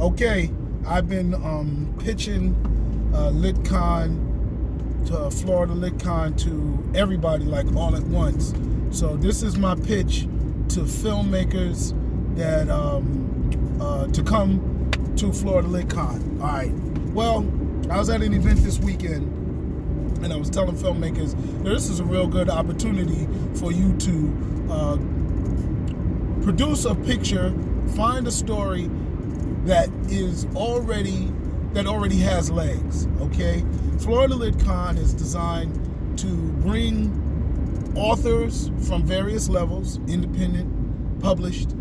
Okay, I've been pitching LitCon to Florida LitCon to everybody like all at once. So this is my pitch to filmmakers that to come to Florida LitCon. All right. Well, I was at an event this weekend, and I was telling filmmakers this is a real good opportunity for you to produce a picture, find a story that already has legs. Okay, Florida LitCon is designed to bring authors from various levels, independent, published,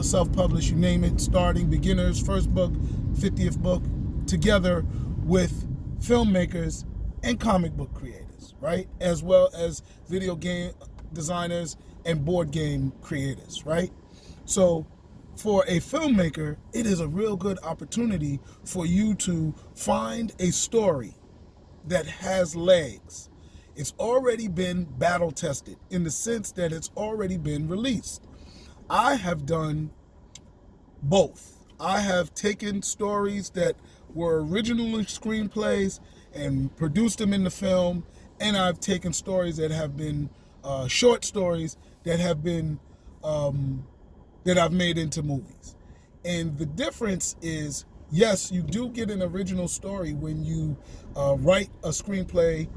self-published, you name it, starting, beginners, first book, 50th book, together with filmmakers and comic book creators, right? As well as video game designers and board game creators, right? So for a filmmaker, it is a real good opportunity for you to find a story that has legs. It's already been battle tested in the sense that it's already been released. I have done both. I have taken stories that were originally screenplays and produced them in the film, and I've taken stories that have been short stories that have been that I've made into movies. And the difference is, yes, you do get an original story when you write a screenplay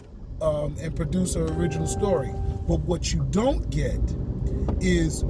and produce an original story. But what you don't get is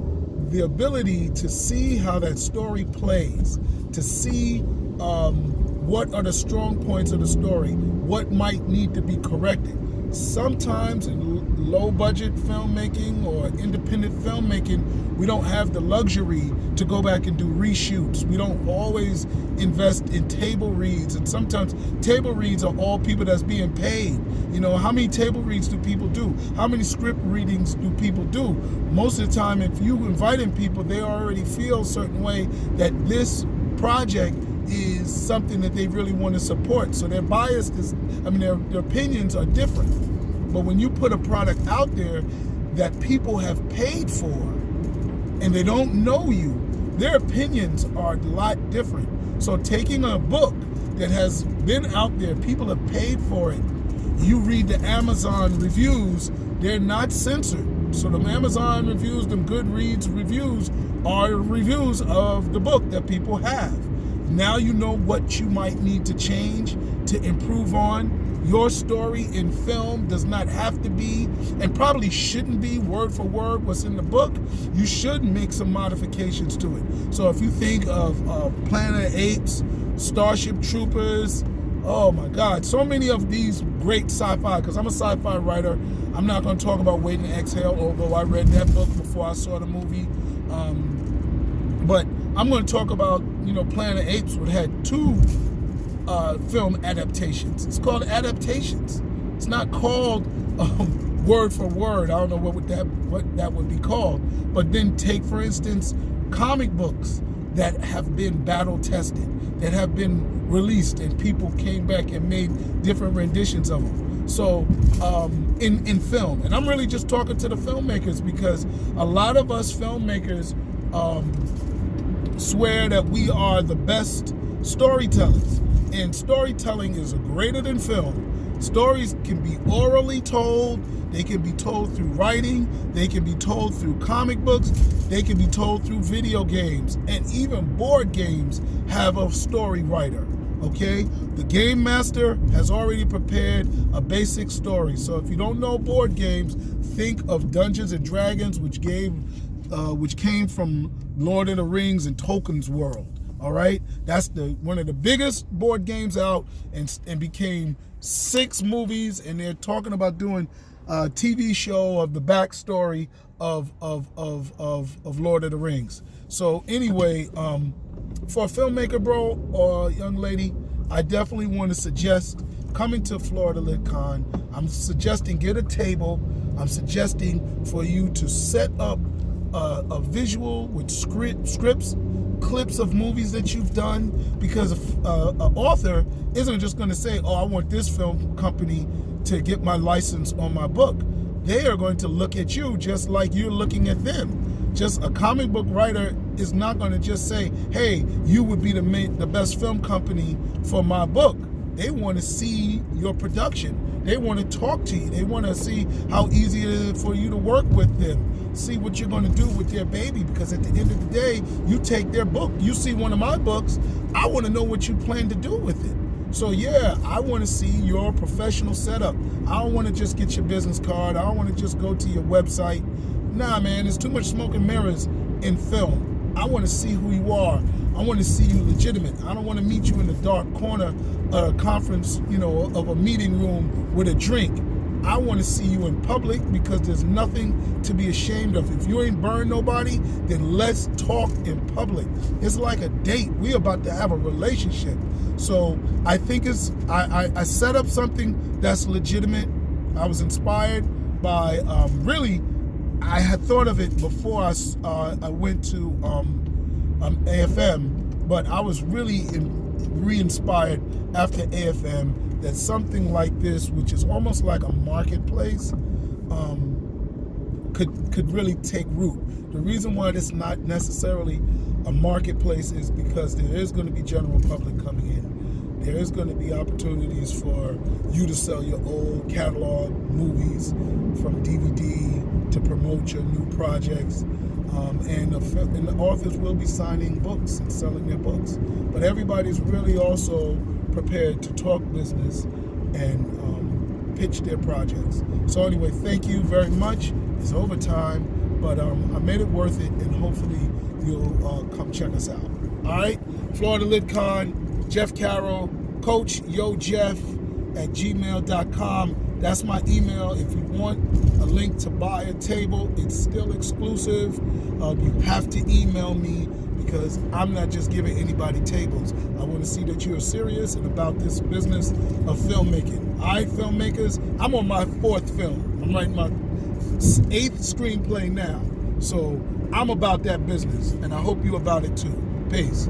the ability to see how that story plays, to see what are the strong points of the story, what might need to be corrected. Sometimes in low budget filmmaking or independent filmmaking, we don't have the luxury to go back and do reshoots. We don't always invest in table reads, and sometimes table reads are all people that's being paid. You know, how many table reads do people do? How many script readings do people do? Most of the time, if you inviting people, they already feel a certain way that this project is something that they really want to support. So their bias is, their opinions are different. But when you put a product out there that people have paid for and they don't know you, their opinions are a lot different. So taking a book that has been out there, people have paid for it, you read the Amazon reviews, they're not censored. So the Amazon reviews, them Goodreads reviews are reviews of the book that people have. Now you know what you might need to change to improve on. Your story in film does not have to be, and probably shouldn't be, word for word what's in the book. You should make some modifications to it. So if you think of Planet of the Apes, Starship Troopers, oh my God, so many of these great sci-fi, because I'm a sci-fi writer. I'm not going to talk about Wait and Exhale, although I read that book before I saw the movie. But I'm going to talk about, Planet of the Apes, which had two film adaptations. It's called adaptations. It's not called word for word. I don't know what that would be called. But then take, for instance, comic books that have been battle tested, that have been released, and people came back and made different renditions of them. So in film, and I'm really just talking to the filmmakers, because a lot of us filmmakers swear that we are the best storytellers, and storytelling is greater than film. Stories can be orally told, they can be told through writing, they can be told through comic books, they can be told through video games, and even board games have a story writer. Okay, the game master has already prepared a basic story. So if you don't know board games, think of Dungeons and Dragons, which came from Lord of the Rings and Tolkien's world. All right, that's one of the biggest board games out, and became 6 movies, and they're talking about doing a TV show of the backstory of Lord of the Rings. So anyway, for a filmmaker, bro, or young lady, I definitely want to suggest coming to Florida LitCon. I'm suggesting get a table. I'm suggesting for you to set up a visual with scripts, clips of movies that you've done, because an author isn't just going to say, oh, I want this film company to get my license on my book. They are going to look at you just like you're looking at them. just a comic book writer is not going to just say, hey, you would be the best film company for my book. They want to see your production. They want to talk to you. They want to see how easy it is for you to work with them. See what you're going to do with their baby, because at the end of the day, you take their book. You see one of my books, I want to know what you plan to do with it. So yeah, I want to see your professional setup. I don't want to just get your business card. I don't want to just go to your website. Nah, man, there's too much smoke and mirrors in film. I want to see who you are. I want to see you legitimate. I don't want to meet you in the dark corner of a conference, of a meeting room with a drink. I want to see you in public, because there's nothing to be ashamed of. If you ain't burned nobody, then let's talk in public. It's like a date. We're about to have a relationship. So I think I set up something that's legitimate. I was inspired by, really, I had thought of it before I went to AFM, but I was really re-inspired after AFM that something like this, which is almost like a marketplace, could really take root. The reason why it's not necessarily a marketplace is because there is going to be general public coming in. There is going to be opportunities for you to sell your old catalog movies from DVD to promote your new projects. And the authors will be signing books and selling their books. But everybody's really also prepared to talk business and pitch their projects. So anyway, thank you very much. It's overtime, but I made it worth it, and hopefully you'll come check us out. All right? Florida LitCon, Jeff Carroll, Coach Yo Jeff at gmail.com. That's my email. If you want a link to buy a table, it's still exclusive. You have to email me, because I'm not just giving anybody tables. I want to see that you are serious and about this business of filmmaking. All right, filmmakers, I'm on my 4th film. I'm writing my 8th screenplay now. So I'm about that business, and I hope you're about it too. Peace.